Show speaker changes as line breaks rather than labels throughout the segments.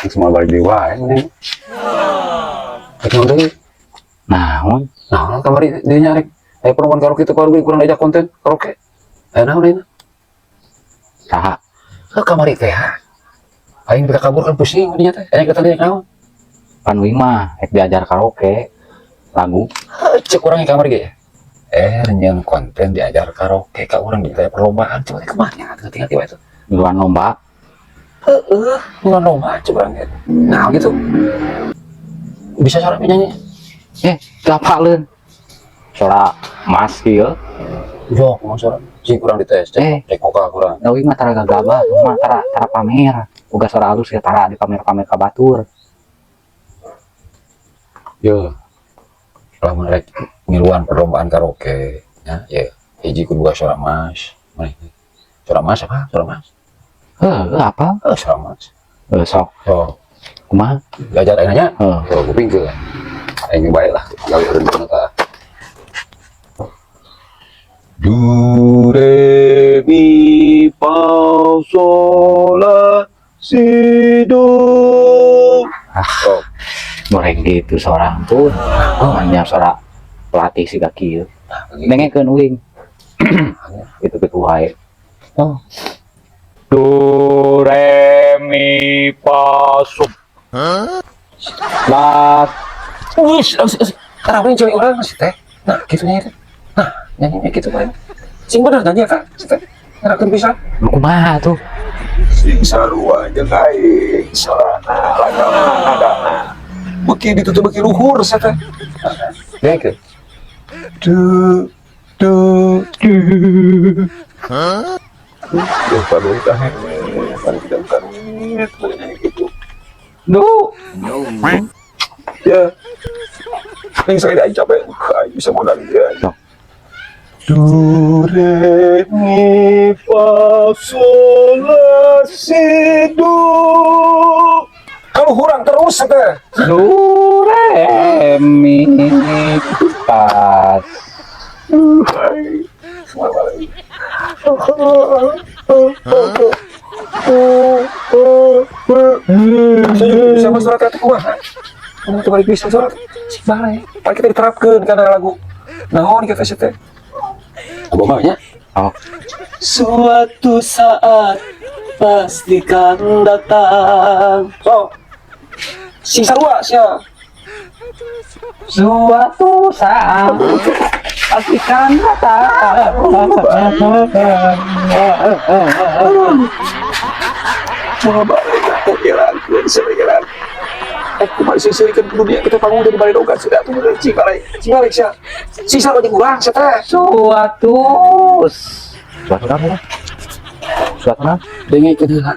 semua balik di wae ini. Ketemu deui.
Naon?
Nah, kamari dia nyari. Perempuan karaoke itu kalau kurang diajak konten karaoke. Naon ini?
Saha?
Kamari teh. Aing bisa kabur kan pusing dinya teh. Kita tadi naon?
Pan Wing mah ek diajar karaoke lagu.
Cek orang yang kamar ge. Renyan konten diajar karaoke ka urang ditanya perlombaan coba kemana? Tiba-tiba itu.
Duluan lomba.
Bukan lomba coba lihat. Nah gitu. Bisa cara nyanyi?
Gapaleun. Sora Mas kieu.
Yo, mau suara. Cing kurang dites. Cek koka kurang.
Da Wing mah tara gagabah, mah tara pamer. Boga sora halus ya tara di pamer-pamer ka batur.
Yo. Kalau mereka ngiluan perlombaan karaoke, ya, hiji kedua suara Mas. Suara Mas apa? Suara Mas.
Apa?
Suara Mas.
Sok.
Yo,
Kumaha?
belajar enaknya. Yo, kuping ke. Ini baik lah. Gawe urang kita. Do re mi fa sol la si do.
Goreng gitu seorang pun. Hanya sora pelatih si kaki. Dengekeun Wing. Gitu-gitu wae.
Do re mi fa sol. La. Wis, tarawih cewek orang masih teh. Nah, gitunya itu. Nah, nyanyinya gitu kan. Sing bener nyanyi kan. Ngerakeun bisa.
Kumaha tuh?
Sing sarua jeung aing sarana lagama adana. Beuki ditutup beuki luhur saya teh. Ya ke. Du. Ya padu tah. Pan kita bukan gitu. No. Ya. Yang saya dah capek. Aing bisa modal dia. Do re mi fa sol la si do. Kalau kurang terus teh.
Do re mi fa. Bisa surat itu kumaha? Itu balik bisa surat. Si balai. Paling kita diterapkeun kana lagu. Naon kita teh? Apa maunya? Suatu saat pastikan datang. So, si sarua sia. Suatu saat pastikan datang.
Mau balik ke jalan, sebagian. Aku masih serikan dunia kita bangun dari balai dogan sudah tuh cing balik sia. Si sarua jeung urang sia teh.
Suatu apa? Suatu apa?
Dengekeun heula.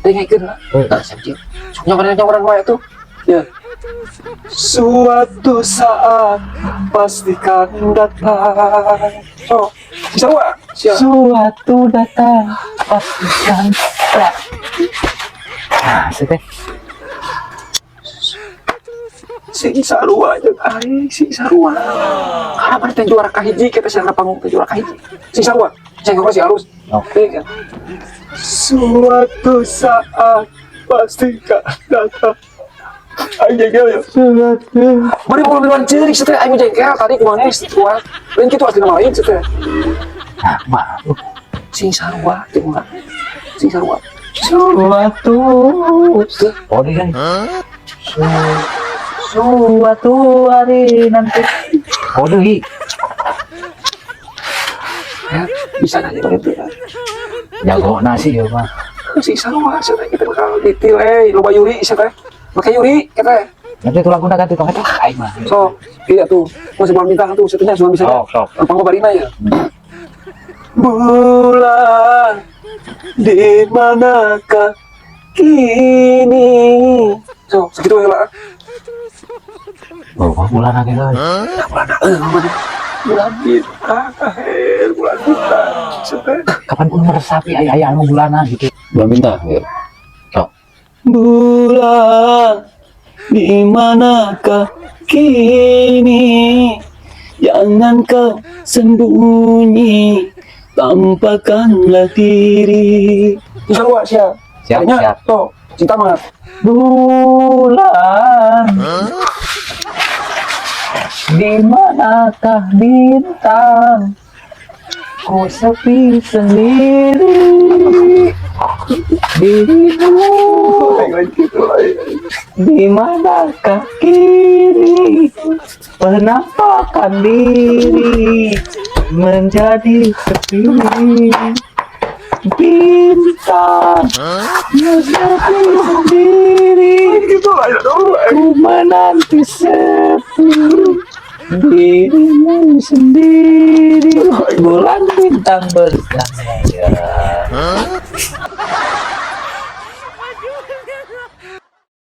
Dengekeun heula. Nah, sambil. Nyawaran wae tuh. Ya. Suatu saat pastikan datang. So, si sarua sia.
Suatu datang pastikan datang. Nah, teh.
Si sarua jeung aing si sarua. Harapan teh juara kahiji kita sing panggung teh juara kahiji. Si sarua, ceng si halus. Oke kan. Suatu saat pastikan datang. Aing jengkel ya. Bari mau minuman ceurik teh aing jengkel tadi kumaha kuat. Lain kitu asli nama lain teh.
Nah, mah
Si sarua jeung urang. Si sarua.
suatu kan suatu hari nanti deui
Ya, bisa nanya itu ya.
jago nasi ya mah
Si sarua sia teh kita bakal detail loba Yuri sia teh. Make Yuri kita.
nanti tuh lagu ganti tong eta aing mah
So, iya tuh. Masih belum bintang tuh sebenarnya cuma bisa.
Sok.
Panggo barina ya. Bulan di manakah kini? So, segitu ya lah.
bulan lagi lah
Bulan bintang, bulan bintang.
kapan pun meresapi ayah anu bulanan gitu
Bulan bintang, ya.
sok
Bulan di manakah kini? Jangan kau sembunyi, tampakkanlah diri. Sarua sia.
Siap,
Kayaknya,
siap.
Toh, cinta mat.
Bulan, di manakah bintang? Ku sepi sendiri. Dirimu, di manakah kini? Penampakan diri menjadi sepi. Bintang, sepi sendiri. Ku menanti sepi dirimu sendiri. Bulan bintang bersama.